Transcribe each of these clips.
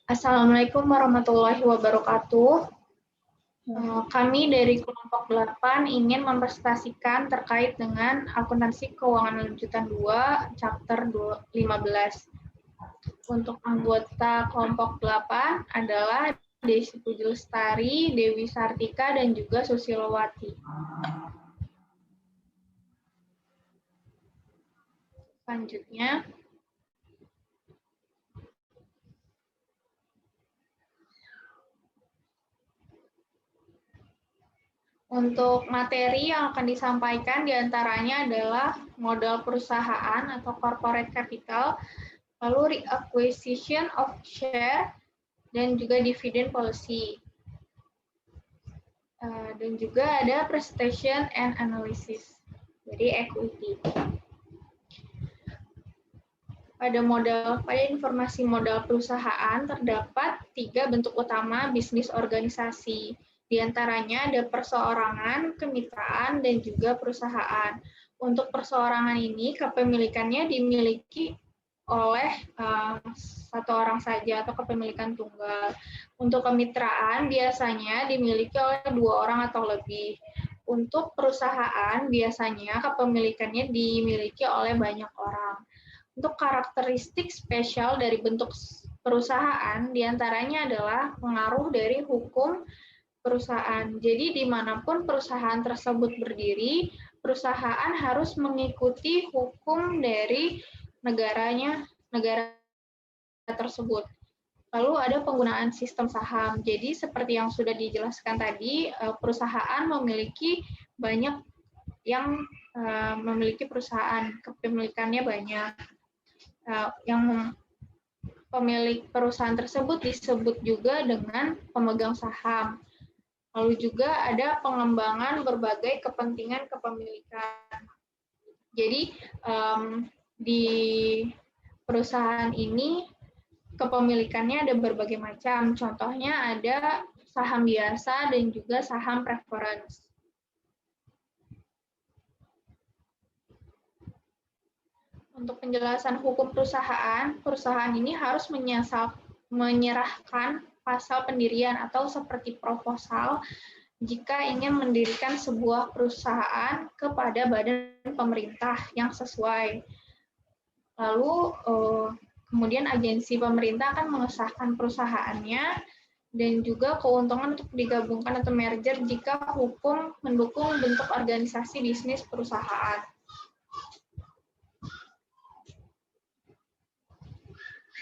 Assalamualaikum warahmatullahi wabarakatuh. Kami dari kelompok 8 ingin mempresentasikan terkait dengan akuntansi keuangan lanjutan 2, chapter 15. Untuk anggota kelompok 8 adalah Desi Puji Lestari, Dewi Sartika, dan juga Susilowati. Selanjutnya, untuk materi yang akan disampaikan diantaranya adalah modal perusahaan atau corporate capital, lalu reacquisition of share, dan juga dividend policy. Dan juga ada presentation and analysis, jadi equity. Pada informasi modal perusahaan terdapat 3 bentuk utama bisnis organisasi. Di antaranya ada perseorangan, kemitraan, dan juga perusahaan. Untuk perseorangan ini, kepemilikannya dimiliki oleh satu orang saja atau kepemilikan tunggal. Untuk kemitraan biasanya dimiliki oleh 2 orang atau lebih. Untuk perusahaan biasanya kepemilikannya dimiliki oleh banyak orang. Untuk karakteristik spesial dari bentuk perusahaan diantaranya adalah pengaruh dari hukum perusahaan. Jadi dimanapun perusahaan tersebut berdiri, perusahaan harus mengikuti hukum dari negara tersebut. Lalu ada penggunaan sistem saham. Jadi seperti yang sudah dijelaskan tadi, perusahaan memiliki banyak yang memiliki perusahaan, kepemilikannya banyak. Yang pemilik perusahaan tersebut disebut juga dengan pemegang saham. Lalu juga ada pengembangan berbagai kepentingan kepemilikan. Jadi di perusahaan ini kepemilikannya ada berbagai macam. Contohnya ada saham biasa dan juga saham preference. Untuk penjelasan hukum perusahaan, perusahaan ini harus menyerahkan pasal pendirian atau seperti proposal jika ingin mendirikan sebuah perusahaan kepada badan pemerintah yang sesuai. Lalu kemudian agensi pemerintah akan mengesahkan perusahaannya dan juga keuntungan untuk digabungkan atau merger jika hukum mendukung bentuk organisasi bisnis perusahaan.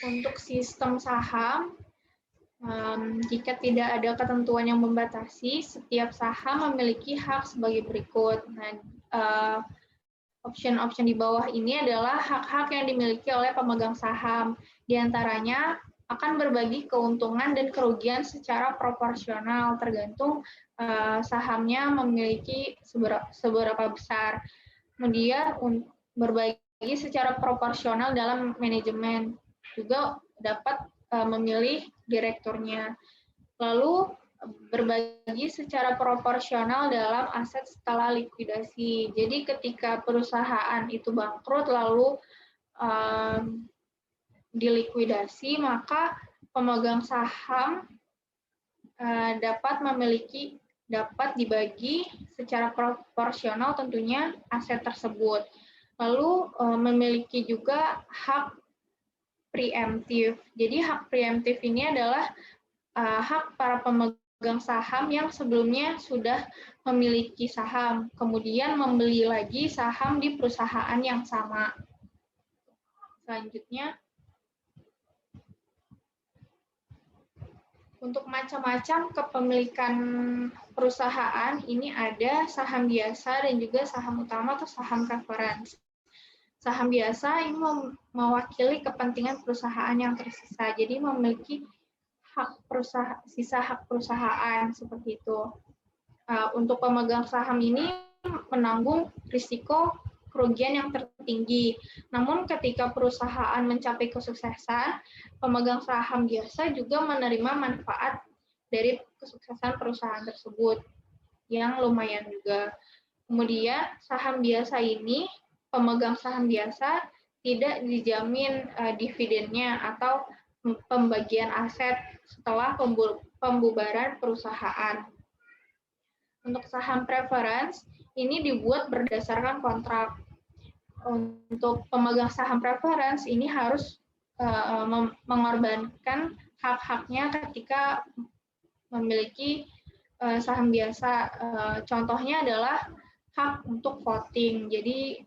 Untuk sistem saham, jika tidak ada ketentuan yang membatasi, setiap saham memiliki hak sebagai berikut. Nah, option-option di bawah ini adalah hak-hak yang dimiliki oleh pemegang saham. Di antaranya akan berbagi keuntungan dan kerugian secara proporsional, tergantung sahamnya memiliki seberapa besar. Kemudian berbagi secara proporsional dalam manajemen, juga dapat memilih direkturnya. Lalu berbagi secara proporsional dalam aset setelah likuidasi. Jadi ketika perusahaan itu bangkrut lalu dilikuidasi, maka pemegang saham dapat dibagi secara proporsional tentunya aset tersebut. Lalu memiliki juga hak preemptif. Jadi hak preemptif ini adalah hak para pemegang saham yang sebelumnya sudah memiliki saham, kemudian membeli lagi saham di perusahaan yang sama. Selanjutnya, untuk macam-macam kepemilikan perusahaan, ini ada saham biasa dan juga saham utama atau saham preference. Saham biasa ini mewakili kepentingan perusahaan yang tersisa, jadi memiliki sisa hak perusahaan seperti itu. Untuk pemegang saham ini menanggung risiko kerugian yang tertinggi. Namun ketika perusahaan mencapai kesuksesan, pemegang saham biasa juga menerima manfaat dari kesuksesan perusahaan tersebut yang lumayan juga. Kemudian saham biasa ini, pemegang saham biasa tidak dijamin dividennya atau pembagian aset setelah pembubaran perusahaan. Untuk saham preference, ini dibuat berdasarkan kontrak. Untuk pemegang saham preference, ini harus mengorbankan hak-haknya ketika memiliki saham biasa. Contohnya adalah hak untuk voting. Jadi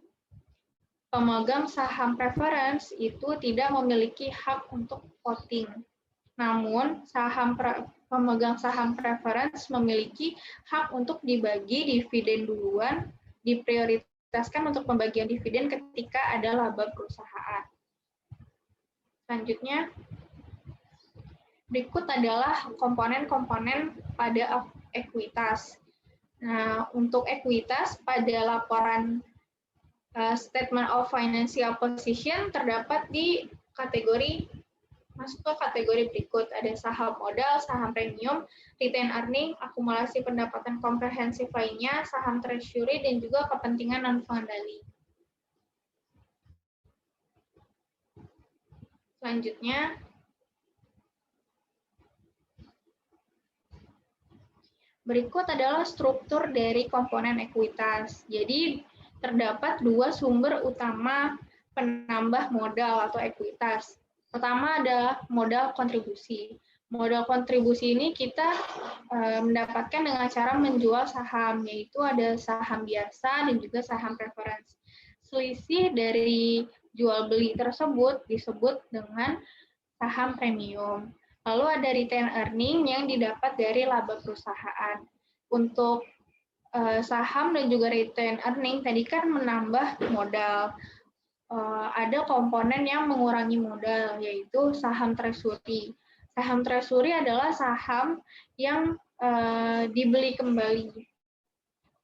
pemegang saham preference itu tidak memiliki hak untuk voting. Namun pemegang saham preference memiliki hak untuk dibagi dividen duluan, diprioritaskan untuk pembagian dividen ketika ada laba perusahaan. Selanjutnya, berikut adalah komponen-komponen pada ekuitas. Nah, untuk ekuitas pada laporan Statement of Financial Position terdapat di masuk ke kategori berikut. Ada saham modal, saham premium, retained earning, akumulasi pendapatan komprehensif lainnya, saham treasury, dan juga kepentingan non-pengendali. Selanjutnya, berikut adalah struktur dari komponen ekuitas. Jadi, terdapat dua sumber utama penambah modal atau ekuitas. Pertama adalah modal kontribusi. Modal kontribusi ini kita mendapatkan dengan cara menjual saham, yaitu ada saham biasa dan juga saham preference. Selisih dari jual beli tersebut disebut dengan saham premium. Lalu ada retained earning yang didapat dari laba perusahaan. Untuk saham dan juga retained earning tadi kan menambah modal. Ada komponen yang mengurangi modal, yaitu saham treasury. Saham treasury adalah saham yang dibeli kembali.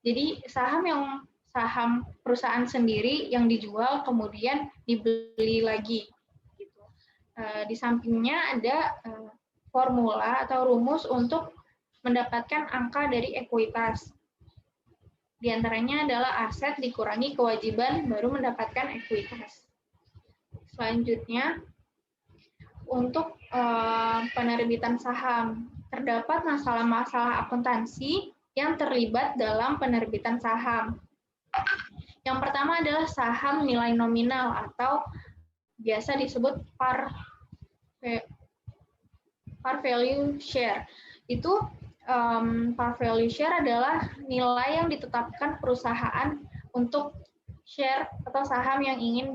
Jadi saham perusahaan sendiri yang dijual kemudian dibeli lagi. Gitu. Di sampingnya ada formula atau rumus untuk mendapatkan angka dari ekuitas. Di antaranya adalah aset dikurangi kewajiban baru mendapatkan ekuitas. Selanjutnya, untuk penerbitan saham, terdapat masalah-masalah akuntansi yang terlibat dalam penerbitan saham. Yang pertama adalah saham nilai nominal atau biasa disebut par value share. Itu par value share adalah nilai yang ditetapkan perusahaan untuk share atau saham yang ingin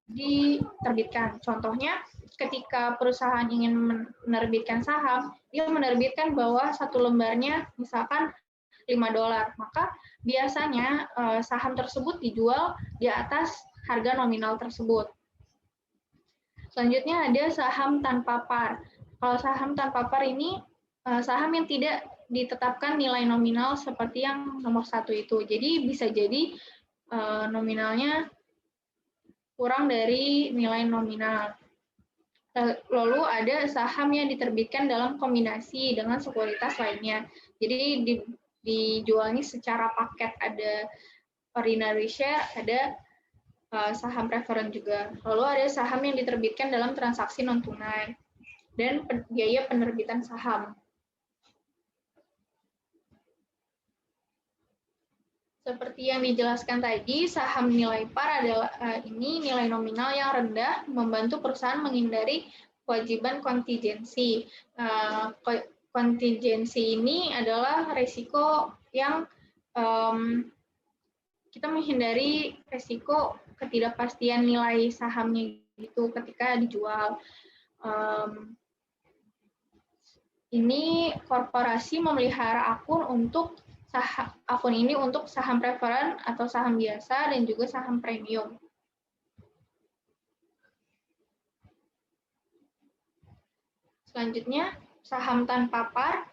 diterbitkan. Contohnya, ketika perusahaan ingin menerbitkan saham, dia menerbitkan bahwa satu lembarnya misalkan $5, maka biasanya saham tersebut dijual di atas harga nominal tersebut. Selanjutnya ada saham tanpa par. Kalau saham tanpa par ini saham yang tidak ditetapkan nilai nominal seperti yang nomor 1 itu. Jadi bisa jadi nominalnya kurang dari nilai nominal. Lalu ada saham yang diterbitkan dalam kombinasi dengan sekuritas lainnya. Jadi dijualnya secara paket, ada ordinary share, ada saham preference juga. Lalu ada saham yang diterbitkan dalam transaksi non tunai dan biaya penerbitan saham. Seperti yang dijelaskan tadi, saham nilai par adalah ini nilai nominal yang rendah membantu perusahaan menghindari kewajiban kontingensi. Kontingensi ini adalah risiko yang kita menghindari risiko ketidakpastian nilai sahamnya itu ketika dijual. Ini korporasi memelihara akun ini untuk saham preference atau saham biasa dan juga saham premium. Selanjutnya, saham tanpa par.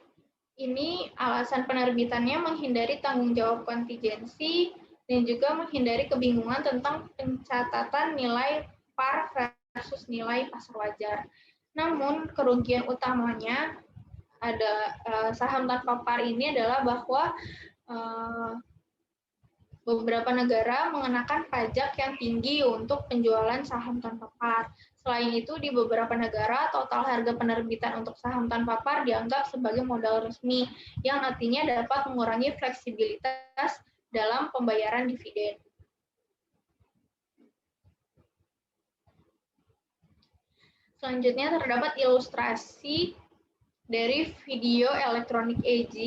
Ini alasan penerbitannya menghindari tanggung jawab kontingensi dan juga menghindari kebingungan tentang pencatatan nilai par versus nilai pasar wajar. Namun, kerugian utamanya ada saham tanpa par ini adalah bahwa beberapa negara mengenakan pajak yang tinggi untuk penjualan saham tanpa par. Selain itu, di beberapa negara, total harga penerbitan untuk saham tanpa par dianggap sebagai modal resmi, yang artinya dapat mengurangi fleksibilitas dalam pembayaran dividen. Selanjutnya terdapat ilustrasi dari video elektronik AG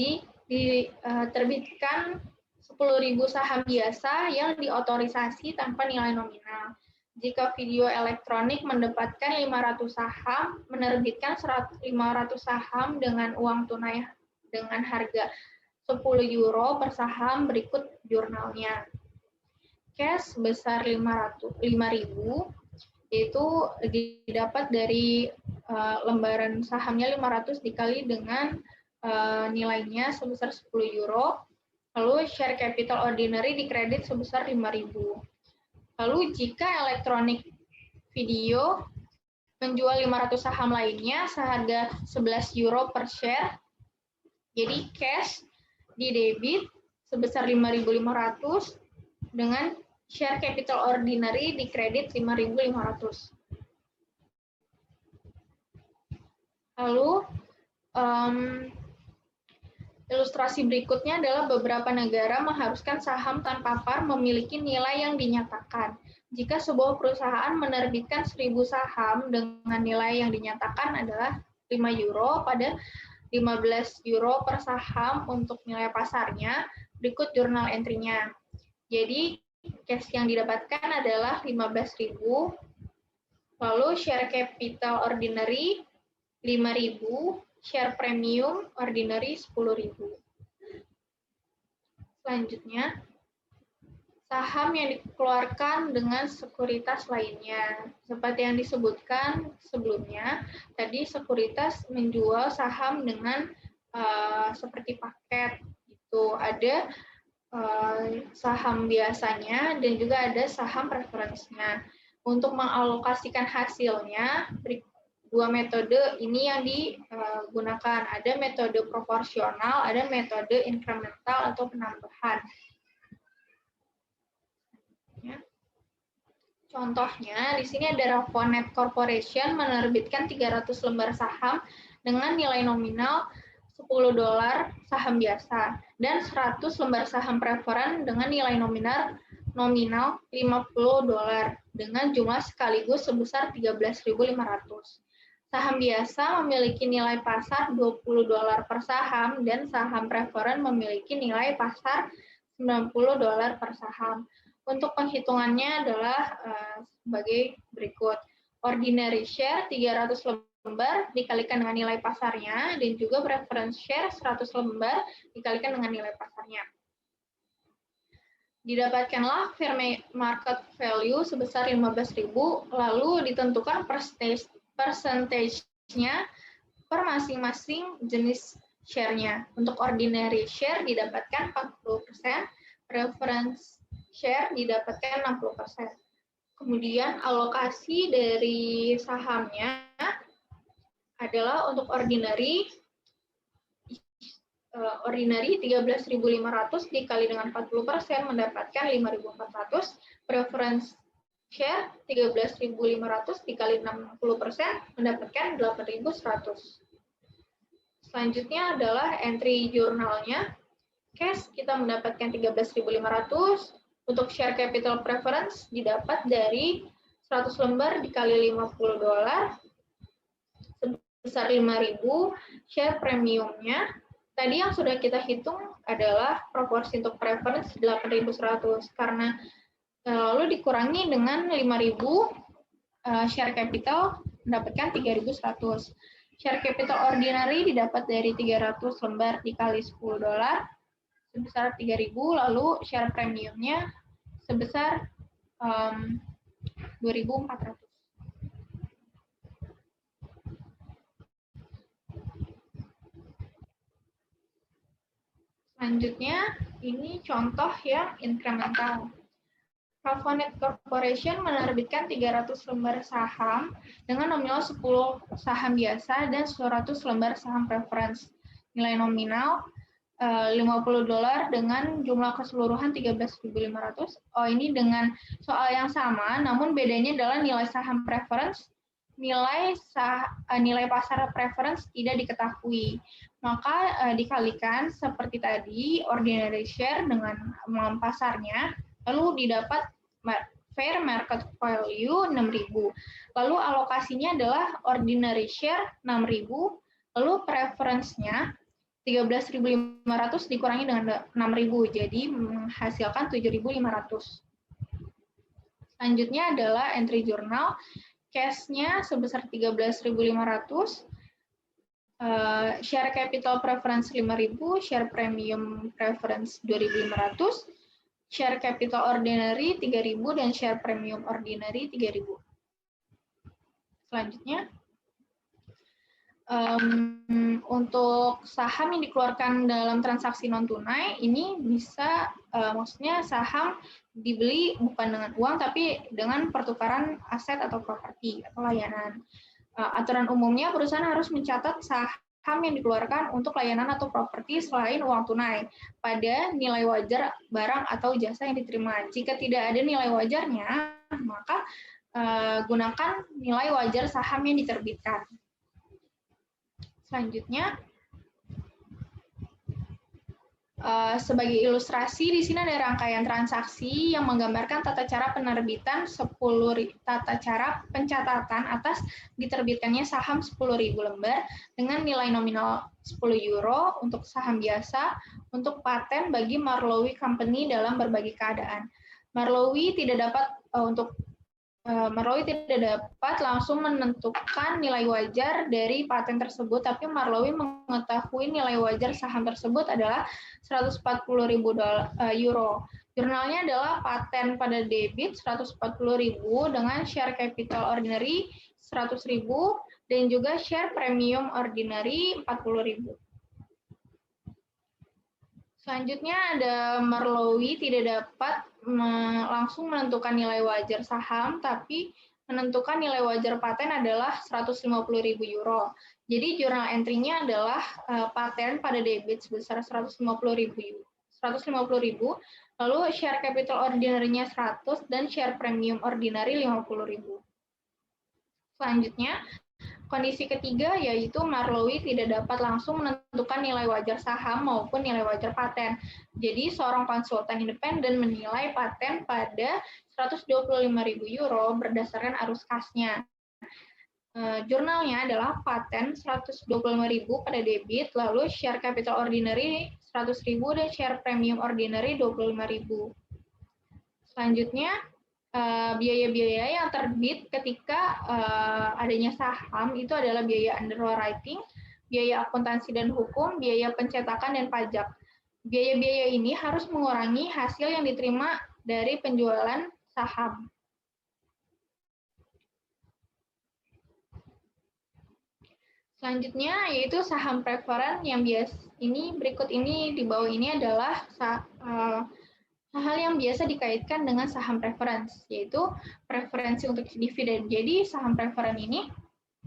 diterbitkan 10.000 saham biasa yang diotorisasi tanpa nilai nominal. Jika video elektronik mendapatkan 500 saham, menerbitkan 500 saham dengan uang tunai dengan harga 10 euro per saham, berikut jurnalnya. Cash sebesar 5.000, yaitu didapat dari lembaran sahamnya 500 dikali dengan nilainya sebesar 10 euro. Lalu share capital ordinary dikredit sebesar 5.000. Lalu jika elektronik video menjual 500 saham lainnya seharga 11 euro per share, jadi cash di debit sebesar 5.500 dengan share capital ordinary dikredit 5.500. Lalu ilustrasi berikutnya adalah beberapa negara mengharuskan saham tanpa par memiliki nilai yang dinyatakan. Jika sebuah perusahaan menerbitkan 1.000 saham dengan nilai yang dinyatakan adalah 5 euro pada 15 euro per saham untuk nilai pasarnya, berikut jurnal entry-nya. Jadi, cash yang didapatkan adalah 15.000, lalu share capital ordinary 5.000, share premium ordinary 10.000. Selanjutnya, saham yang dikeluarkan dengan sekuritas lainnya. Seperti yang disebutkan sebelumnya, tadi sekuritas menjual saham dengan seperti paket. Itu ada saham biasanya dan juga ada saham preferensinya. Untuk mengalokasikan hasilnya, dua metode ini yang digunakan. Ada metode proporsional, ada metode inkremental atau penambahan. Contohnya, di sini ada Rafonet Corporation menerbitkan 300 lembar saham dengan nilai nominal $10 saham biasa dan 100 lembar saham preferen dengan nilai nominal $50 dengan jumlah sekaligus sebesar 13.500. Saham biasa memiliki nilai pasar $20 per saham dan saham preferen memiliki nilai pasar $90 per saham. Untuk penghitungannya adalah sebagai berikut. Ordinary share 300 lembar dikalikan dengan nilai pasarnya dan juga preference share 100 lembar dikalikan dengan nilai pasarnya. Didapatkanlah fair market value sebesar 15.000, lalu ditentukan persentage-nya per masing-masing jenis share-nya. Untuk ordinary share didapatkan 40%, preference share didapatkan 60%. Kemudian alokasi dari sahamnya adalah untuk ordinary 13.500 dikali dengan 40% mendapatkan 5.400, preference share 13.500 dikali 60% mendapatkan 8.100. Selanjutnya adalah entry jurnalnya. Cash kita mendapatkan 13.500, untuk share capital preference didapat dari 100 lembar dikali $50 sebesar 5.000, share premiumnya tadi yang sudah kita hitung adalah proporsi untuk preference 8.100 karena lalu dikurangi dengan 5.000 share capital mendapatkan 3.100. Share capital ordinary didapat dari 300 lembar dikali $10 sebesar 3.000, lalu share premiumnya sebesar 2.400. Selanjutnya, ini contoh yang incremental. Rafonet Corporation menerbitkan 300 lembar saham dengan nominal 10 saham biasa dan 100 lembar saham preference. Nilai nominal $50 dengan jumlah keseluruhan 13.500. Oh, ini dengan soal yang sama, namun bedanya adalah nilai saham preference nilai pasar preference tidak diketahui. Maka dikalikan seperti tadi ordinary share dengan pasarnya, lalu didapat fair market value 6.000. Lalu alokasinya adalah ordinary share 6.000, lalu preference-nya 13.500 dikurangi dengan 6.000, jadi menghasilkan 7.500. Selanjutnya adalah entry journal, cash-nya sebesar 13.500, share capital preference 5.000, share premium preference 2.500, share capital ordinary 3.000, dan share premium ordinary 3.000. Selanjutnya, untuk saham yang dikeluarkan dalam transaksi non-tunai, ini bisa, maksudnya saham dibeli bukan dengan uang, tapi dengan pertukaran aset atau properti atau layanan. Aturan umumnya perusahaan harus mencatat saham yang dikeluarkan untuk layanan atau properti selain uang tunai pada nilai wajar barang atau jasa yang diterima. Jika tidak ada nilai wajarnya, maka gunakan nilai wajar saham yang diterbitkan. Selanjutnya, sebagai ilustrasi, di sini ada rangkaian transaksi yang menggambarkan tata cara penerbitan 10 tata cara pencatatan atas diterbitkannya saham 10.000 lembar dengan nilai nominal 10 euro untuk saham biasa untuk paten bagi Marlowe Company dalam berbagai keadaan. Marlowe tidak dapat langsung menentukan nilai wajar dari paten tersebut, tapi Marlowe mengetahui nilai wajar saham tersebut adalah 140.000 euro. Jurnalnya adalah paten pada debit 140.000 dengan share capital ordinary 100.000 dan juga share premium ordinary 40.000. Selanjutnya ada Marlowe tidak dapat langsung menentukan nilai wajar saham, tapi menentukan nilai wajar paten adalah 150.000 euro. Jadi jurnal entry-nya adalah paten pada debit sebesar 150.000, lalu share capital ordinary-nya 100 dan share premium ordinary 50.000. Selanjutnya, kondisi ketiga yaitu Marlowe tidak dapat langsung menentukan nilai wajar saham maupun nilai wajar paten. Jadi seorang konsultan independen menilai paten pada 125.000 euro berdasarkan arus kasnya. Jurnalnya adalah paten 125.000 pada debit, lalu share capital ordinary 100.000 dan share premium ordinary 25.000. Selanjutnya, biaya-biaya yang terbit ketika adanya saham itu adalah biaya underwriting, biaya akuntansi dan hukum, biaya pencetakan, dan pajak. Biaya-biaya ini harus mengurangi hasil yang diterima dari penjualan saham. Selanjutnya yaitu saham preferen yang berikut ini di bawah ini adalah hal yang biasa dikaitkan dengan saham preference, yaitu preferensi untuk dividen. Jadi saham preferen ini,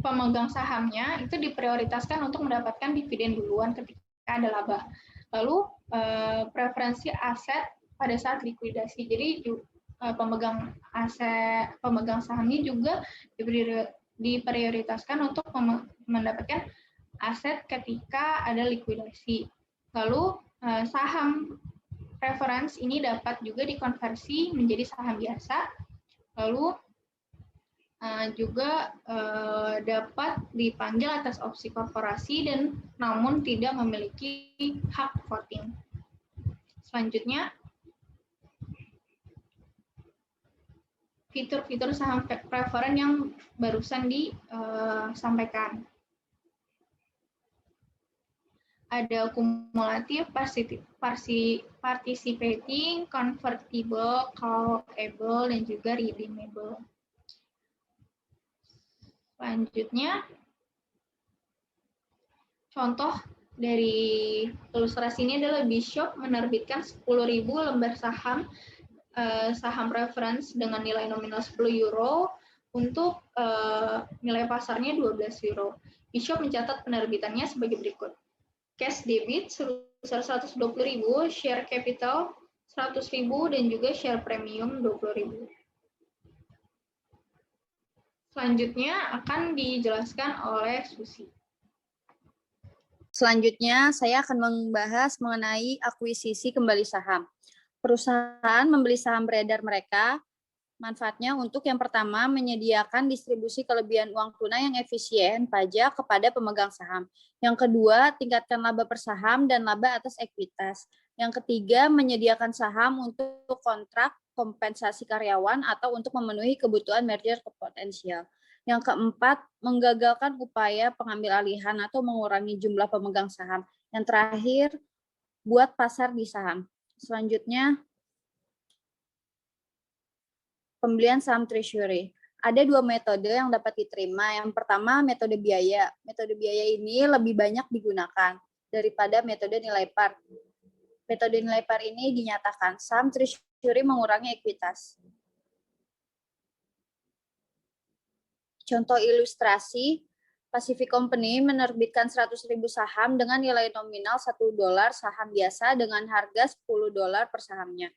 pemegang sahamnya itu diprioritaskan untuk mendapatkan dividen duluan ketika ada laba. Lalu preferensi aset pada saat likuidasi. Jadi pemegang sahamnya juga diprioritaskan untuk mendapatkan aset ketika ada likuidasi. Lalu saham preference ini dapat juga dikonversi menjadi saham biasa, lalu juga dapat dipanggil atas opsi korporasi dan namun tidak memiliki hak voting. Selanjutnya, fitur-fitur saham preferen yang barusan disampaikan. Ada kumulatif, participating, convertible, callable, dan juga redeemable. Selanjutnya, contoh dari ilustrasi ini adalah Bishop menerbitkan 10.000 lembar saham preference dengan nilai nominal 10 euro untuk nilai pasarnya 12 euro. Bishop mencatat penerbitannya sebagai berikut. Cash debit sebesar 120.000, share capital 100.000, dan juga share premium 20.000. Selanjutnya akan dijelaskan oleh Susi. Selanjutnya, saya akan membahas mengenai akuisisi kembali saham. Perusahaan membeli saham beredar mereka, manfaatnya untuk yang pertama, menyediakan distribusi kelebihan uang tunai yang efisien pajak kepada pemegang saham. Yang kedua, tingkatkan laba per saham dan laba atas ekuitas. Yang ketiga, menyediakan saham untuk kontrak kompensasi karyawan atau untuk memenuhi kebutuhan merger potensial. Yang keempat, menggagalkan upaya pengambil alihan atau mengurangi jumlah pemegang saham. Yang terakhir, buat pasar di saham. Selanjutnya, pembelian saham treasury. Ada dua metode yang dapat diterima. Yang pertama, metode biaya. Metode biaya ini lebih banyak digunakan daripada metode nilai par. Metode nilai par ini dinyatakan saham treasury mengurangi ekuitas. Contoh ilustrasi, Pacific Company menerbitkan 100.000 saham dengan nilai nominal $1 saham biasa dengan harga $10 per sahamnya.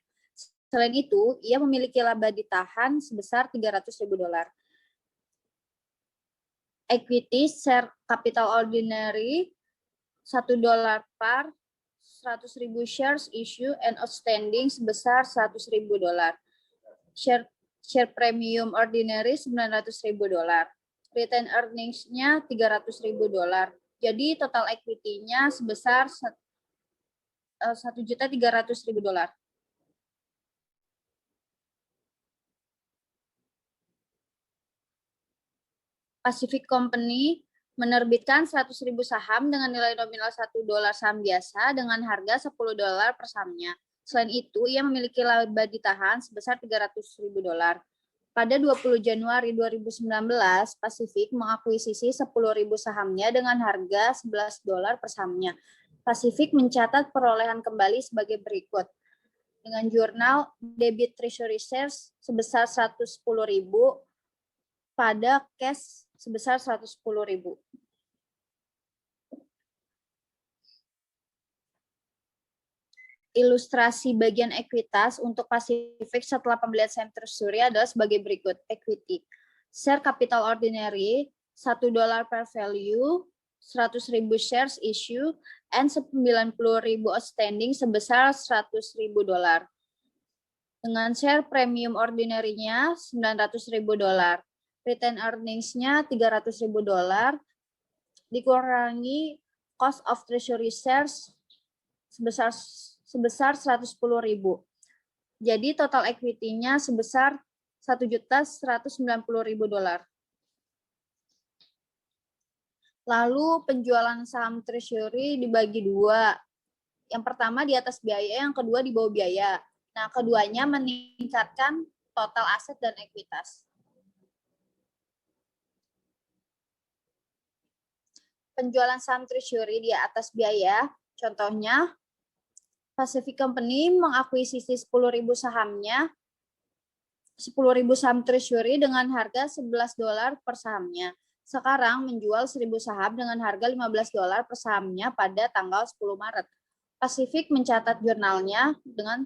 Selain itu, ia memiliki laba ditahan sebesar $300.000. Equity share capital ordinary $1 per 100.000 shares issue and outstanding sebesar $100.000. Share premium ordinary $900.000. Retain earnings-nya $300.000. Jadi total equity-nya sebesar $1.300.000. Pacific Company menerbitkan 100.000 saham dengan nilai nominal $1 saham biasa dengan harga $10 per sahamnya. Selain itu, ia memiliki laba ditahan sebesar $300.000. Pada 20 Januari 2019, Pacific mengakuisisi 10.000 sahamnya dengan harga $11 per sahamnya. Pacific mencatat perolehan kembali sebagai berikut. Dengan jurnal debit treasury shares sebesar 110.000 pada cash sebesar 110.000. Ilustrasi bagian ekuitas untuk Pacific setelah pembelian saham treasury adalah sebagai berikut. Equity. Share capital ordinary $1 per value, 100.000 shares issue, and 90.000 outstanding sebesar $100.000. Dengan share premium ordinary-nya $900.000. Retain earnings-nya $300.000 dikurangi cost of treasury shares sebesar 110.000. Jadi total equity-nya sebesar $1.190.000. Lalu penjualan saham treasury dibagi dua. Yang pertama di atas biaya, yang kedua di bawah biaya. Nah, keduanya meningkatkan total aset dan ekuitas. Penjualan saham treasury di atas biaya, contohnya Pacific Company mengakuisisi 10.000 sahamnya, 10.000 saham treasury dengan harga $11 per sahamnya. Sekarang menjual 1.000 saham dengan harga $15 per sahamnya pada tanggal 10 Maret. Pacific mencatat jurnalnya dengan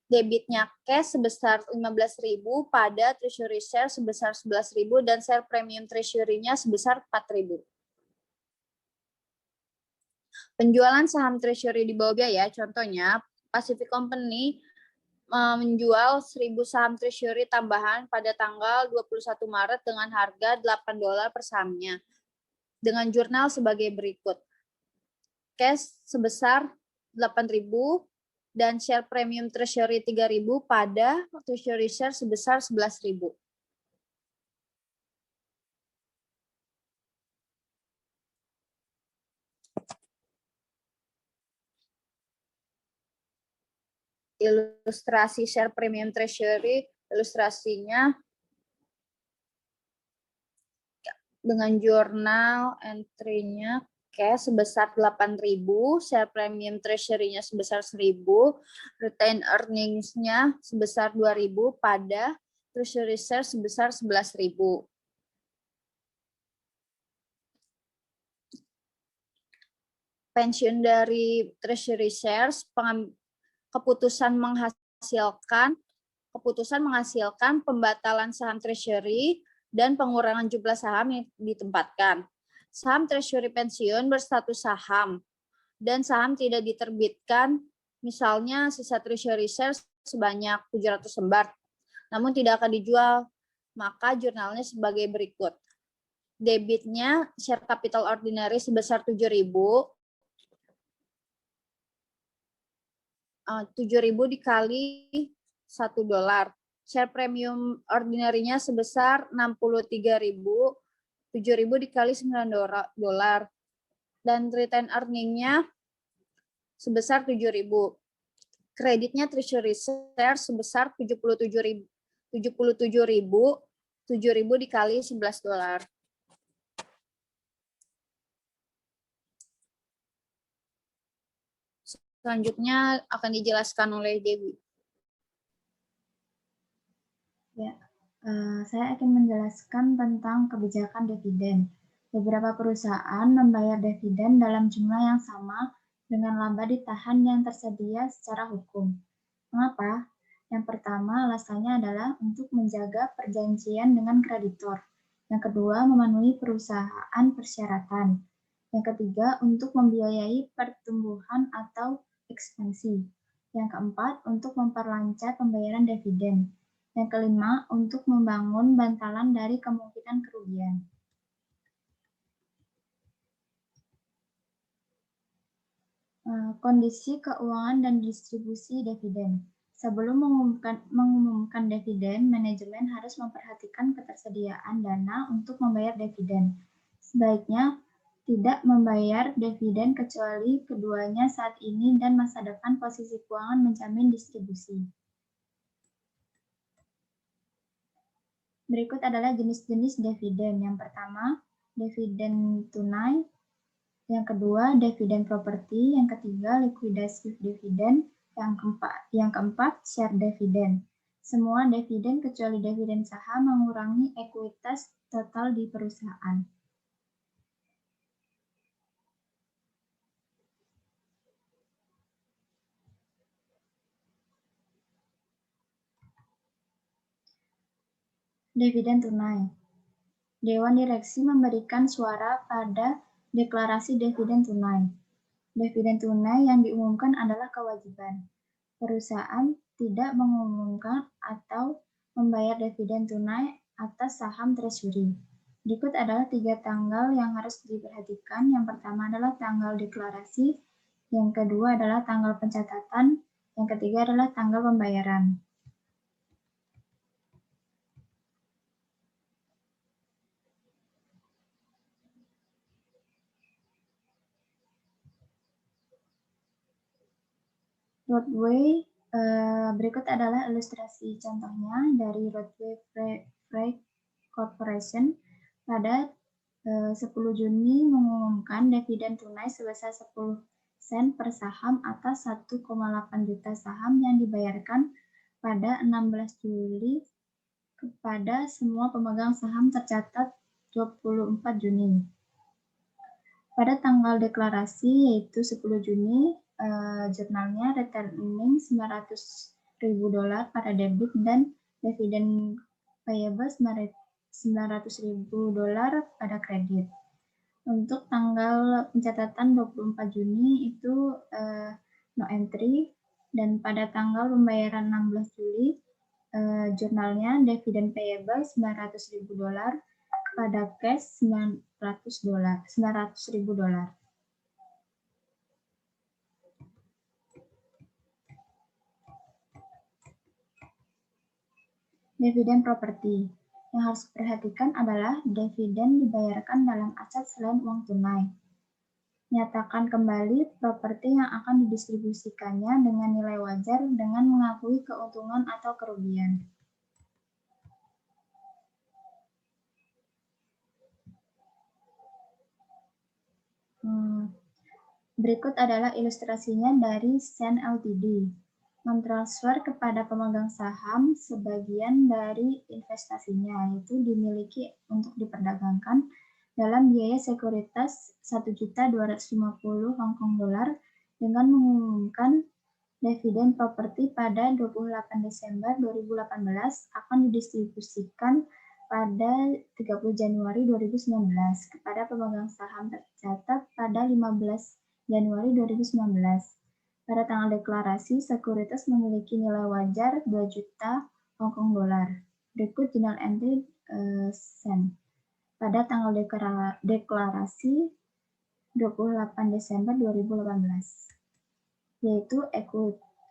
debitnya cash sebesar 15.000 pada treasury share sebesar 11.000 dan share premium treasury-nya sebesar 4.000. Penjualan saham treasury di bawah biaya, contohnya Pacific Company menjual 1.000 saham treasury tambahan pada tanggal 21 Maret dengan harga $8 per sahamnya. Dengan jurnal sebagai berikut. Cash sebesar 8.000 dan share premium treasury 3.000 pada treasury share sebesar 11.000. Ilustrasi share premium treasury, ilustrasinya dengan jurnal entry-nya cash sebesar 8.000, share premium treasury-nya sebesar 1.000, retain earnings-nya sebesar 2.000 pada treasury share sebesar 11.000. Pensiun dari treasury shares, keputusan menghasilkan Keputusan menghasilkan pembatalan saham treasury dan pengurangan jumlah saham yang ditempatkan. Saham treasury pensiun berstatus saham dan saham tidak diterbitkan, misalnya sisa treasury shares sebanyak 700 lembar, namun tidak akan dijual, maka jurnalnya sebagai berikut. Debitnya share capital ordinary sebesar 7.000 dikali $1. Share premium ordinary-nya sebesar 63.000, 7.000 dikali $9. Dan return earning-nya sebesar 7.000. Kreditnya treasury share sebesar 77.000, 7.000 dikali $11. Selanjutnya akan dijelaskan oleh Dewi. Ya, saya akan menjelaskan tentang kebijakan dividen. Beberapa perusahaan membayar dividen dalam jumlah yang sama dengan laba ditahan yang tersedia secara hukum. Mengapa? Yang pertama, alasannya adalah untuk menjaga perjanjian dengan kreditor. Yang kedua, memenuhi perusahaan persyaratan. Yang ketiga, untuk membiayai pertumbuhan atau ekspansi. Yang keempat, untuk memperlancar pembayaran dividen. Yang kelima, untuk membangun bantalan dari kemungkinan kerugian. Kondisi keuangan dan distribusi dividen. Sebelum mengumumkan dividen, manajemen harus memperhatikan ketersediaan dana untuk membayar dividen. Sebaiknya tidak membayar dividen kecuali keduanya saat ini dan masa depan posisi keuangan menjamin distribusi. Berikut adalah jenis-jenis dividen. Yang pertama, dividen tunai. Yang kedua, dividen properti. Yang ketiga, liquidated dividend. Yang keempat, share dividend. Semua dividen kecuali dividen saham mengurangi ekuitas total di perusahaan. Dividen tunai. Dewan Direksi memberikan suara pada deklarasi dividen tunai. Dividen tunai yang diumumkan adalah kewajiban. Perusahaan tidak mengumumkan atau membayar dividen tunai atas saham treasury. Berikut adalah 3 tanggal yang harus diperhatikan. Yang pertama adalah tanggal deklarasi, yang kedua adalah tanggal pencatatan, yang ketiga adalah tanggal pembayaran. Roadway, berikut adalah ilustrasi contohnya dari Roadway Freight Corporation pada 10 Juni mengumumkan dividen tunai sebesar 10 sen per saham atas 1,8 juta saham yang dibayarkan pada 16 Juli kepada semua pemegang saham tercatat 24 Juni. Pada tanggal deklarasi yaitu 10 Juni, jurnalnya return earning $900.000 pada debit dan dividen payable $900.000 pada kredit. Untuk tanggal pencatatan 24 Juni itu no entry, dan pada tanggal pembayaran 16 Juli jurnalnya dividen payable $900.000 pada cash $900.000. Dividen properti. Yang harus diperhatikan adalah dividen dibayarkan dalam aset selain uang tunai. Nyatakan kembali properti yang akan didistribusikannya dengan nilai wajar dengan mengakui keuntungan atau kerugian. Berikut adalah ilustrasinya dari Sen Ltd. Mentransfer kepada pemegang saham sebagian dari investasinya, yaitu dimiliki untuk diperdagangkan dalam biaya sekuritas $1.250.000 dengan mengumumkan dividen properti pada 28 Desember 2018 akan didistribusikan pada 30 Januari 2019 kepada pemegang saham tercatat pada 15 Januari 2019. Pada tanggal deklarasi, sekuritas memiliki nilai wajar 2 juta Hong Kong dolar. Berikut journal entry SEN. Pada tanggal deklarasi 28 Desember 2018, yaitu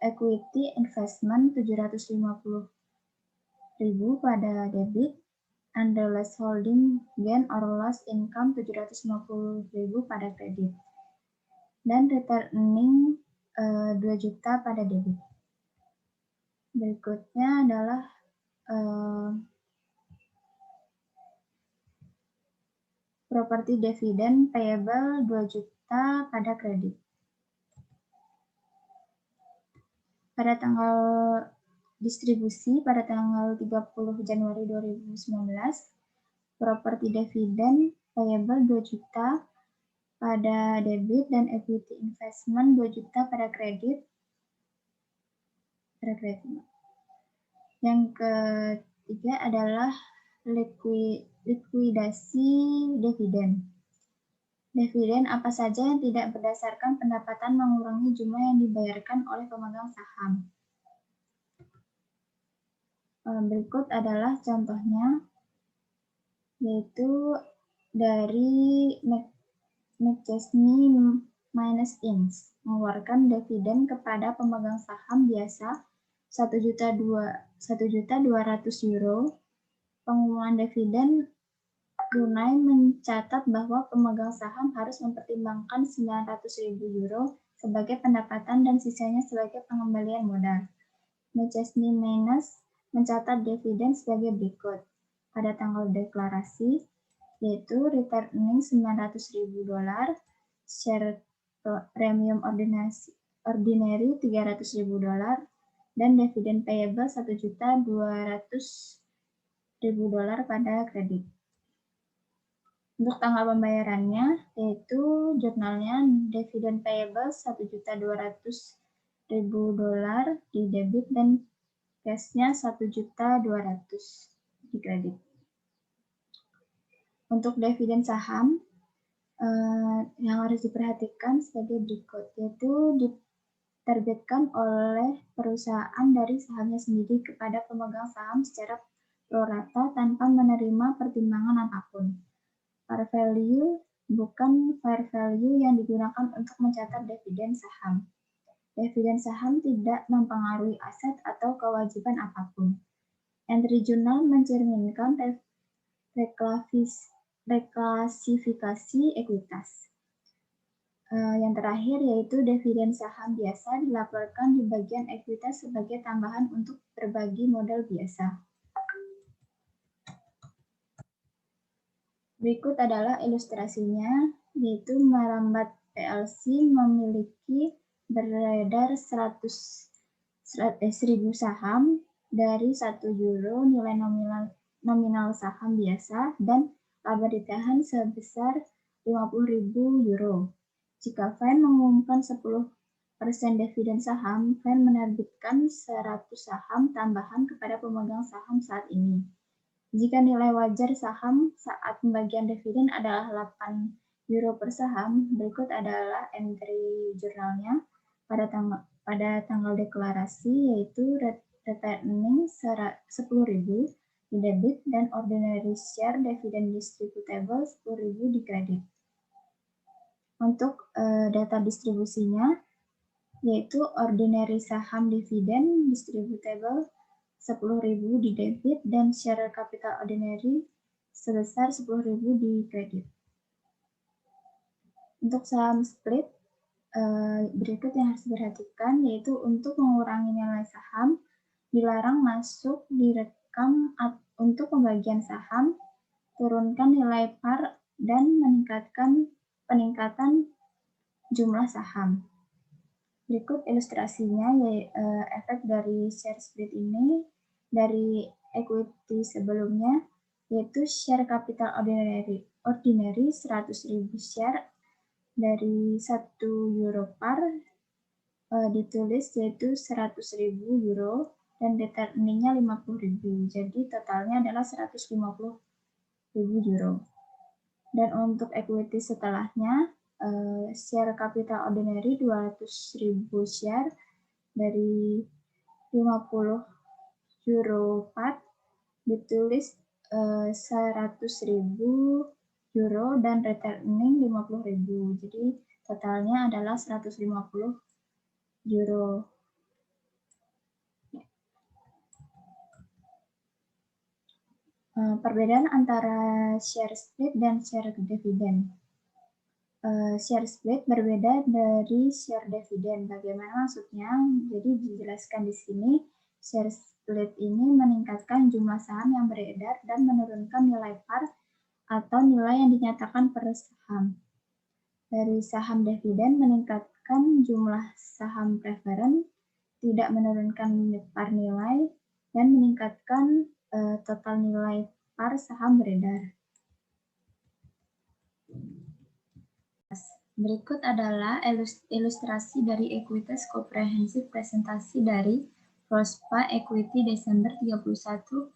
equity investment 750.000 pada debit, unrealized holding gain or loss income 750.000 pada kredit, dan returning 2 juta pada debit. Berikutnya adalah properti dividen payable 2 juta pada kredit. Pada tanggal distribusi pada tanggal 30 Januari 2019, properti dividen payable 2 juta pada debit dan equity investment 2 juta pada kredit. Yang ketiga adalah likuidasi dividen. Dividen apa saja yang tidak berdasarkan pendapatan mengurangi jumlah yang dibayarkan oleh pemegang saham. Berikut adalah contohnya, yaitu dari McChesney minus Inc. mengeluarkan dividen kepada pemegang saham biasa 1.200.000 euro. Pengumuman dividen tunai mencatat bahwa pemegang saham harus mempertimbangkan 900.000 euro sebagai pendapatan dan sisanya sebagai pengembalian modal. McChesney minus mencatat dividen sebagai berikut. Pada tanggal deklarasi, yaitu returning 900.000 dolar, share premium ordinary 300.000 dolar, dan dividen payable 1.200.000 dolar pada kredit. Untuk tanggal pembayarannya, yaitu jurnalnya dividen payable 1.200.000 dolar di debit dan cashnya 1.200.000 di kredit. Untuk dividen saham, yang harus diperhatikan sebagai berikut, yaitu diterbitkan oleh perusahaan dari sahamnya sendiri kepada pemegang saham secara prorata tanpa menerima pertimbangan apapun. Par value bukan fair value yang digunakan untuk mencatat dividen saham. Dividen saham tidak mempengaruhi aset atau kewajiban apapun. Entry jurnal mencerminkan reklasifikasi ekuitas. Yang terakhir yaitu dividen saham biasa dilaporkan di bagian ekuitas sebagai tambahan untuk berbagi modal biasa. Berikut adalah ilustrasinya, yaitu Merambat PLC memiliki beredar 1.000 saham dari 1 euro nilai nominal saham biasa dan laba ditahan sebesar 50.000 euro. Jika FAN mengumumkan 10% dividen saham, FAN menerbitkan 100 saham tambahan kepada pemegang saham saat ini. Jika nilai wajar saham saat pembagian dividen adalah 8 euro per saham, berikut adalah entry jurnalnya pada tanggal deklarasi, yaitu returning 10.000 di debit dan ordinary share dividend distributable 10.000 di kredit. Untuk data distribusinya, yaitu ordinary saham dividen distributable 10.000 di debit dan share capital ordinary sebesar 10.000 di kredit. Untuk saham split, berikut yang harus diperhatikan, yaitu untuk mengurangi nilai saham, dilarang masuk direkam untuk pembagian saham, turunkan nilai par, dan peningkatan jumlah saham. Berikut ilustrasinya, efek dari share split ini dari equity sebelumnya, yaitu share capital ordinary 100.000 share dari 1 euro par ditulis yaitu 100.000 euro dan retail earning-nya 50.000. Jadi totalnya adalah 150.000 euro. Dan untuk equity setelahnya, share capital ordinary 200.000 share dari 50 euro part ditulis 100.000 euro dan retail earning 50.000. Jadi totalnya adalah 150 euro. Perbedaan antara share split dan share dividend. Share split berbeda dari share dividend. Bagaimana maksudnya? Jadi dijelaskan di sini, share split ini meningkatkan jumlah saham yang beredar dan menurunkan nilai par atau nilai yang dinyatakan per saham. Dari saham dividen meningkatkan jumlah saham preferen, tidak menurunkan par nilai, dan meningkatkan total nilai par saham beredar. Berikut adalah ilustrasi dari ekuitas komprehensif presentasi dari Prospa Equity Desember 31,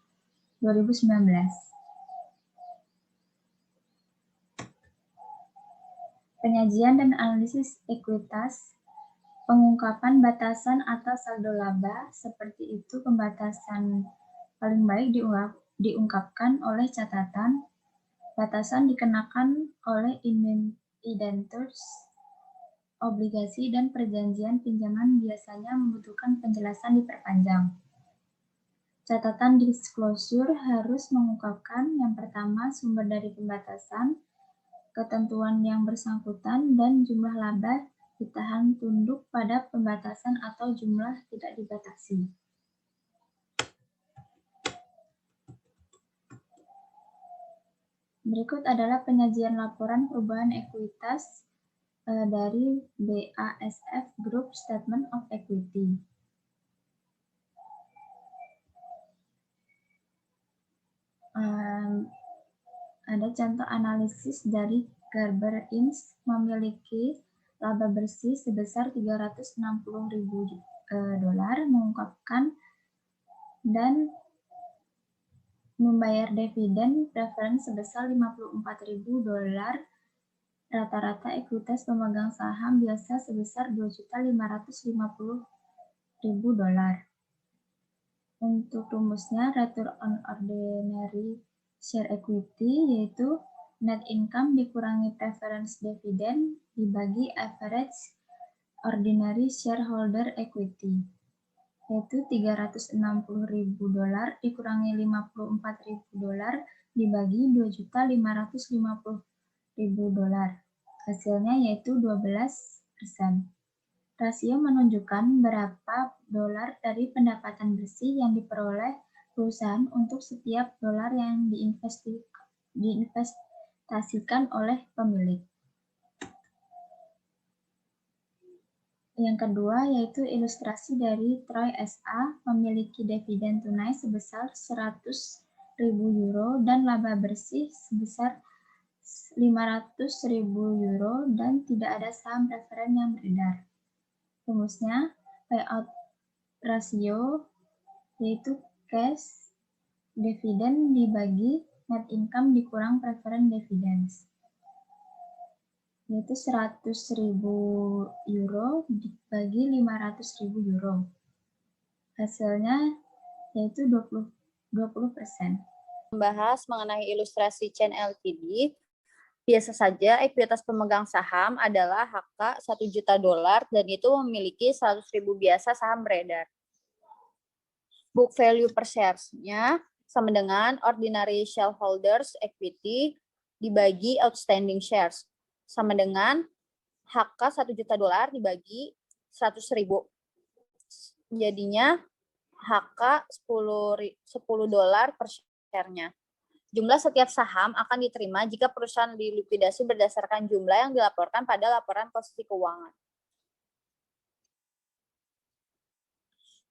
2019. Penyajian dan analisis ekuitas, pengungkapan batasan atau saldo laba, seperti itu pembatasan paling baik diungkapkan oleh catatan, batasan dikenakan oleh indentures, obligasi, dan perjanjian pinjaman biasanya membutuhkan penjelasan diperpanjang. Catatan disclosure harus mengungkapkan yang pertama sumber dari pembatasan, ketentuan yang bersangkutan, dan jumlah laba ditahan tunduk pada pembatasan atau jumlah tidak dibatasi. Berikut adalah penyajian laporan perubahan ekuitas dari BASF Group Statement of Equity. Ada contoh analisis dari Garber Inc. memiliki laba bersih sebesar 360.000 dolar, mengungkapkan dan membayar dividen preferen sebesar 54.000 dolar. Rata-rata ekuitas pemegang saham biasa sebesar 2.550.000 dolar. Untuk rumusnya, return on ordinary share equity yaitu net income dikurangi preference dividend dibagi average ordinary shareholder equity, yaitu 360.000 dolar dikurangi 54.000 dolar dibagi 2.550.000 dolar. Hasilnya yaitu 12%. Rasio menunjukkan berapa dolar dari pendapatan bersih yang diperoleh perusahaan untuk setiap dolar yang diinvestasikan oleh pemilik. Yang kedua yaitu ilustrasi dari Troy SA memiliki dividen tunai sebesar 100.000 euro dan laba bersih sebesar 500.000 euro dan tidak ada saham preferen yang beredar. Rumusnya, payout rasio yaitu cash dividen dibagi net income dikurang preferen dividends, yaitu 100.000 euro dibagi 500.000 euro. Hasilnya yaitu 20%. Membahas mengenai ilustrasi Chain Ltd, biasa saja ekuitas pemegang saham adalah HK 1 juta dolar dan itu memiliki 100.000 biasa saham beredar. Book value per shares-nya sama dengan ordinary shareholders equity dibagi outstanding shares, sama dengan HK 1 juta dolar dibagi 100.000. Jadinya HK 10 dolar per share-nya. Jumlah setiap saham akan diterima jika perusahaan dilikuidasi berdasarkan jumlah yang dilaporkan pada laporan posisi keuangan.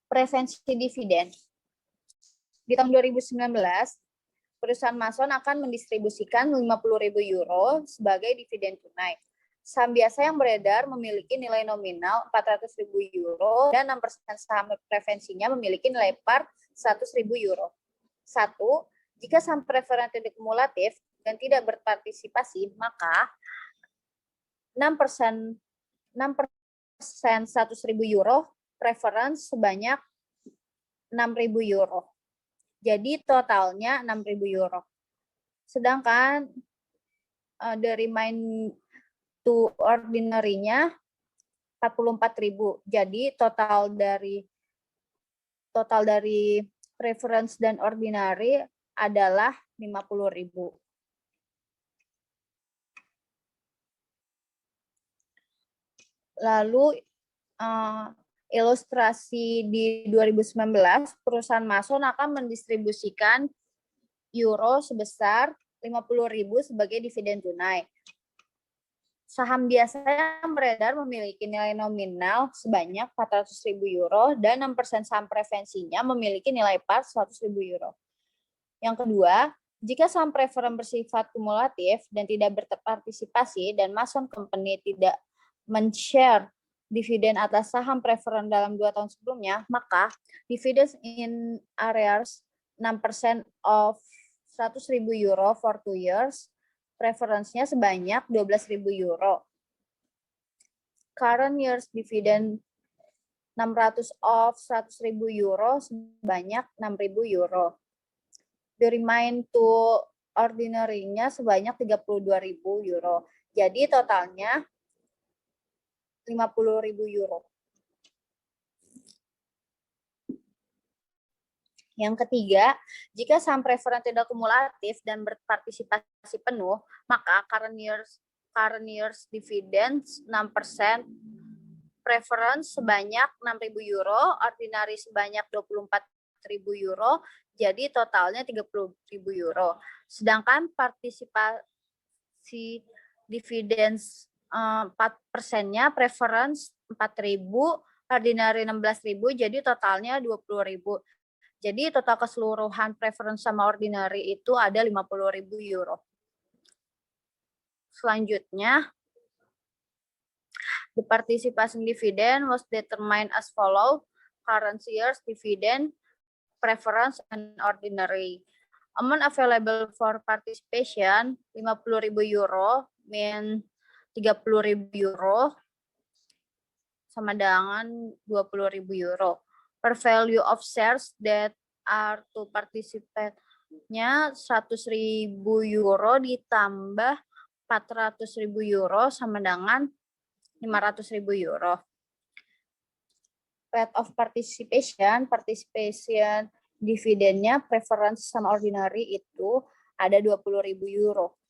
Preferensi dividen. Di tahun 2019, perusahaan Mason akan mendistribusikan 50.000 euro sebagai dividen tunai. Saham biasa yang beredar memiliki nilai nominal 400.000 euro dan 6% saham preferensinya memiliki nilai par 100.000 euro. 1. Jika saham preferen tidak kumulatif dan tidak berpartisipasi, maka 6% 100.000 euro, preference sebanyak 6.000 euro. Jadi totalnya 6.000 euro. Sedangkan the remain to ordinary-nya 44.000. Jadi total dari preference dan ordinary adalah 50.000. Lalu ilustrasi di 2019, perusahaan Mason akan mendistribusikan euro sebesar 50.000 sebagai dividen tunai. Saham biasa yang beredar memiliki nilai nominal sebanyak 400.000 euro dan 6% saham preferensinya memiliki nilai par 100.000 euro. Yang kedua, jika saham preferen bersifat kumulatif dan tidak berpartisipasi dan Mason Company tidak men-share dividen atas saham preferen dalam 2 tahun sebelumnya, maka dividends in arrears 6% of 100.000 euro for 2 years, preference-nya sebanyak 12.000 euro. Current year's dividend 600 of 100.000 euro sebanyak 6.000 euro. The remain to ordinary-nya sebanyak 32.000 euro. Jadi totalnya 50.000 euro. Yang ketiga, jika saham preferen tidak kumulatif dan berpartisipasi penuh, maka current year's dividends 6%, preference sebanyak 6.000 euro, ordinary sebanyak 24.000 euro, jadi totalnya 30.000 euro. Sedangkan partisipasi dividends 4%-nya, preference 4.000, ordinary 16.000, jadi totalnya 20.000. Jadi total keseluruhan preference sama ordinary itu ada 50.000 euro. Selanjutnya, the participation dividend was determined as follow: current year's dividend, preference, and ordinary. Amount available for participation 50.000 euro, mean 30.000 euro, sama dengan 20.000 euro. Per value of shares that are to participate-nya 100.000 euro ditambah 400.000 euro sama dengan 500.000 euro. Rate of participation dividennya preference sama ordinary itu ada 20.000 euro.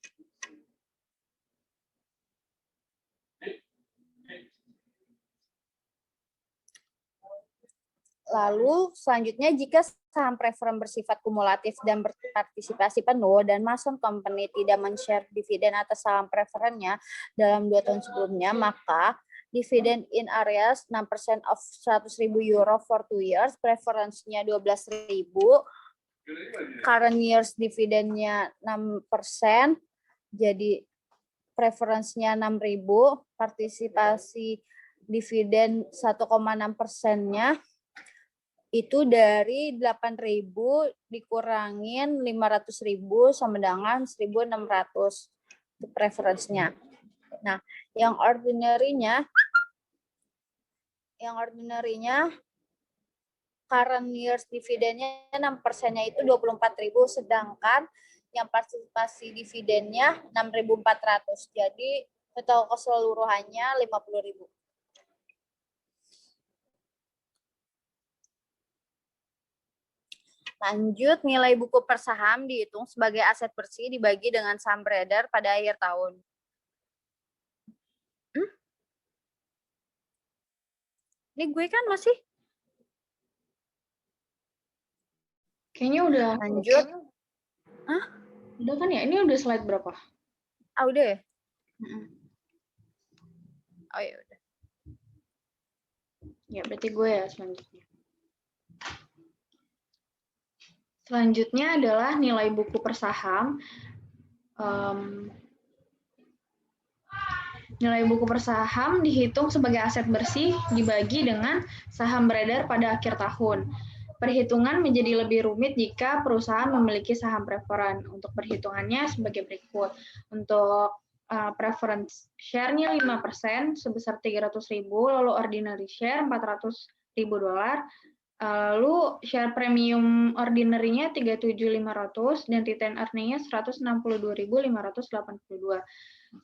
Lalu selanjutnya, jika saham preferen bersifat kumulatif dan berpartisipasi penuh dan Mason Company tidak men-share dividen atas saham preferennya dalam 2 tahun sebelumnya, maka dividend in arrears 6% of 100.000 euro for 2 years, preference-nya 12.000, current year's dividennya 6%, jadi preference-nya 6.000, partisipasi dividen 1,6%-nya itu dari 8.000 dikurangin 500.000 sama dengan 1.600 itu preference-nya. Nah, yang ordinary-nya current year's dividennya 6%-nya itu 24.000, sedangkan yang partisipasi dividennya 6.400. Jadi total keseluruhannya 50.000. Lanjut, nilai buku per saham dihitung sebagai aset bersih dibagi dengan saham beredar pada akhir tahun. Ini gue kan masih? Kayaknya udah. Lanjut. Hah? Udah kan ya? Ini udah slide berapa? Ah, udah ya? Oh ya udah. Ya, berarti gue ya selanjutnya. Selanjutnya adalah nilai buku per saham. Nilai buku per saham dihitung sebagai aset bersih dibagi dengan saham beredar pada akhir tahun. Perhitungan menjadi lebih rumit jika perusahaan memiliki saham preferen. Untuk perhitungannya sebagai berikut. Untuk preference share-nya 5% sebesar 300.000, lalu ordinary share 400.000 dolar, lalu share premium ordinary-nya 37.500 dan retain earning-nya 162.582.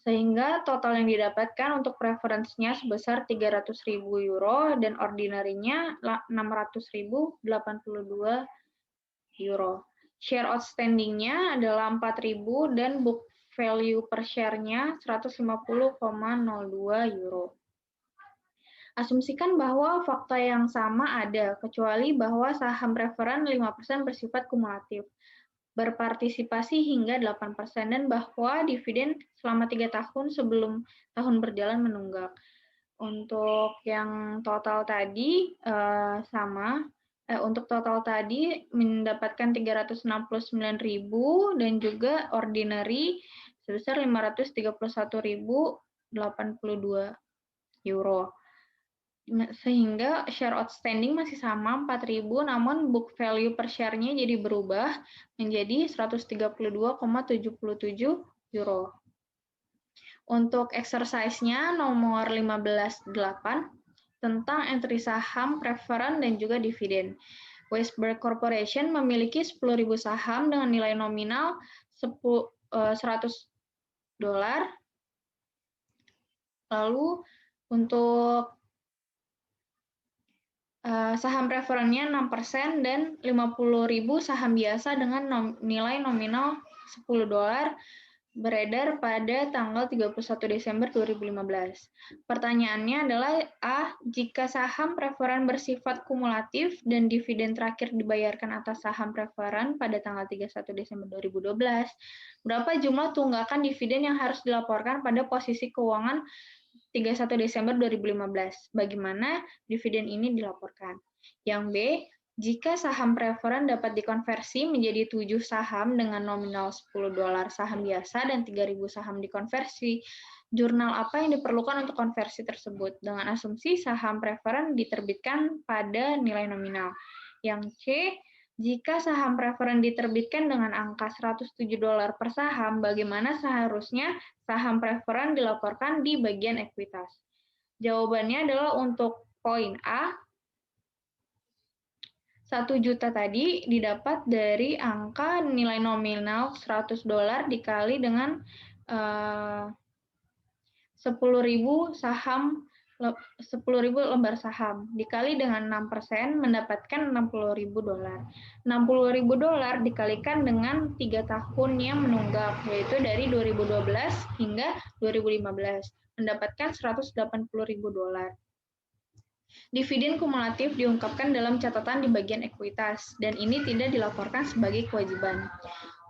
Sehingga total yang didapatkan untuk preference-nya sebesar 300.000 euro dan ordinary-nya 600.082 euro. Share outstanding-nya adalah 4.000 dan book value per share-nya 150,02 euro. Asumsikan bahwa fakta yang sama ada, kecuali bahwa saham preferen 5% bersifat kumulatif, berpartisipasi hingga 8%, dan bahwa dividen selama 3 tahun sebelum tahun berjalan menunggak. Untuk yang total tadi sama, untuk total tadi mendapatkan 369.000 dan juga ordinary sebesar 531.082 euro. Sehingga share outstanding masih sama 4.000, namun book value per share-nya jadi berubah menjadi 132,77 euro. Untuk exercise-nya nomor 15.8 tentang entry saham, preferen, dan juga dividen. Westberg Corporation memiliki 10.000 saham dengan nilai nominal $100. Lalu untuk saham preferennya 6% dan 50.000 saham biasa dengan nilai nominal $10 beredar pada tanggal 31 Desember 2015. Pertanyaannya adalah A. Jika saham preferen bersifat kumulatif dan dividen terakhir dibayarkan atas saham preferen pada tanggal 31 Desember 2012, berapa jumlah tunggakan dividen yang harus dilaporkan pada posisi keuangan 31 Desember 2015. Bagaimana dividen ini dilaporkan? Yang B, jika saham preferen dapat dikonversi menjadi 7 saham dengan nominal $10 saham biasa dan 3.000 saham dikonversi, jurnal apa yang diperlukan untuk konversi tersebut? Dengan asumsi saham preferen diterbitkan pada nilai nominal. Yang C, jika saham preferen diterbitkan dengan angka $107 per saham, bagaimana seharusnya saham preferen dilaporkan di bagian ekuitas? Jawabannya adalah untuk poin A, 1 juta tadi didapat dari angka nilai nominal $100 dikali dengan 10.000 saham, 10.000 lembar saham dikali dengan 6% mendapatkan $60.000. $60.000 dikalikan dengan 3 tahunnya menunggak, yaitu dari 2012 hingga 2015 mendapatkan $180.000. Dividen kumulatif diungkapkan dalam catatan di bagian ekuitas dan ini tidak dilaporkan sebagai kewajiban.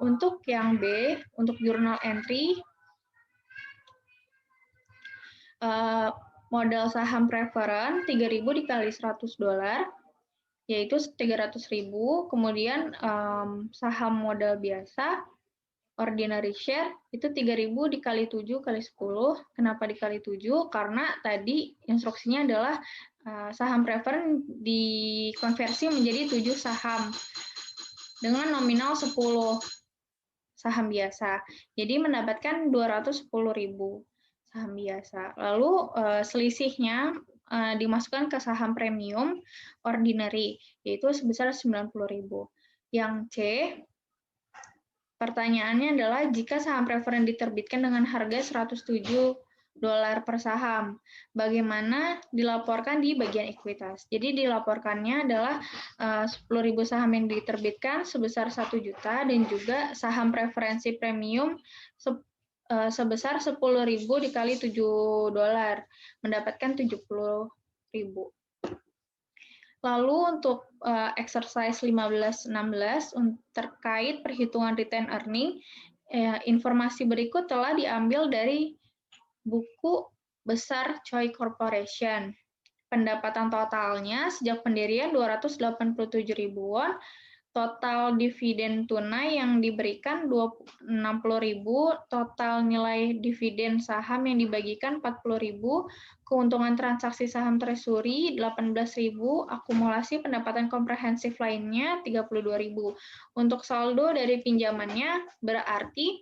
Untuk yang B, untuk journal entry modal saham preferen 3.000 dikali $100 yaitu 300.000, kemudian saham modal biasa ordinary share itu 3.000 dikali 7 kali 10. Kenapa dikali 7? Karena tadi instruksinya adalah saham preferen dikonversi menjadi 7 saham dengan nominal 10 saham biasa. Jadi mendapatkan 210.000 saham biasa. Lalu selisihnya dimasukkan ke saham premium ordinary, yaitu sebesar 90.000. Yang C, pertanyaannya adalah jika saham preferen diterbitkan dengan harga $107 per saham, bagaimana dilaporkan di bagian ekuitas? Jadi dilaporkannya adalah 10.000 saham yang diterbitkan sebesar 1 juta dan juga saham preferensi premium sebesar 10.000 dikali $7 mendapatkan 70.000. Lalu untuk exercise 15-16 terkait perhitungan retain earning, informasi berikut telah diambil dari buku besar Choi Corporation. Pendapatan totalnya sejak pendirian 287.000 won, total dividen tunai yang diberikan 60.000, total nilai dividen saham yang dibagikan 40.000, keuntungan transaksi saham treasury 18.000, akumulasi pendapatan komprehensif lainnya 32.000. Untuk saldo dari pinjamannya berarti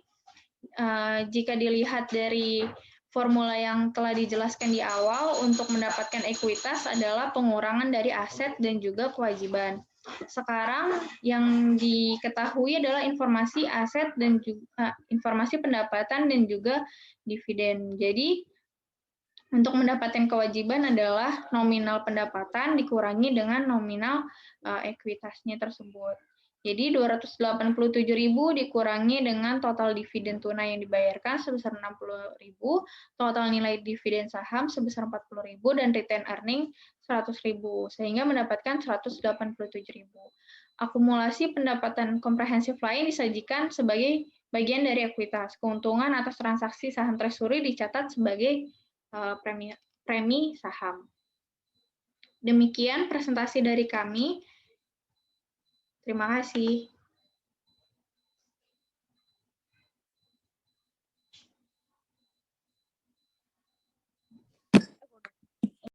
jika dilihat dari formula yang telah dijelaskan di awal, untuk mendapatkan ekuitas adalah pengurangan dari aset dan juga kewajiban. Sekarang yang diketahui adalah informasi aset dan juga informasi pendapatan dan juga dividen. Jadi untuk mendapatkan kewajiban adalah nominal pendapatan dikurangi dengan nominal ekuitasnya tersebut. Jadi 287.000 dikurangi dengan total dividen tunai yang dibayarkan sebesar 60.000, total nilai dividen saham sebesar 40.000 dan retain earning 100.000 sehingga mendapatkan 187.000. Akumulasi pendapatan komprehensif lain disajikan sebagai bagian dari ekuitas. Keuntungan atas transaksi saham treasury dicatat sebagai premi saham. Demikian presentasi dari kami. Terima kasih.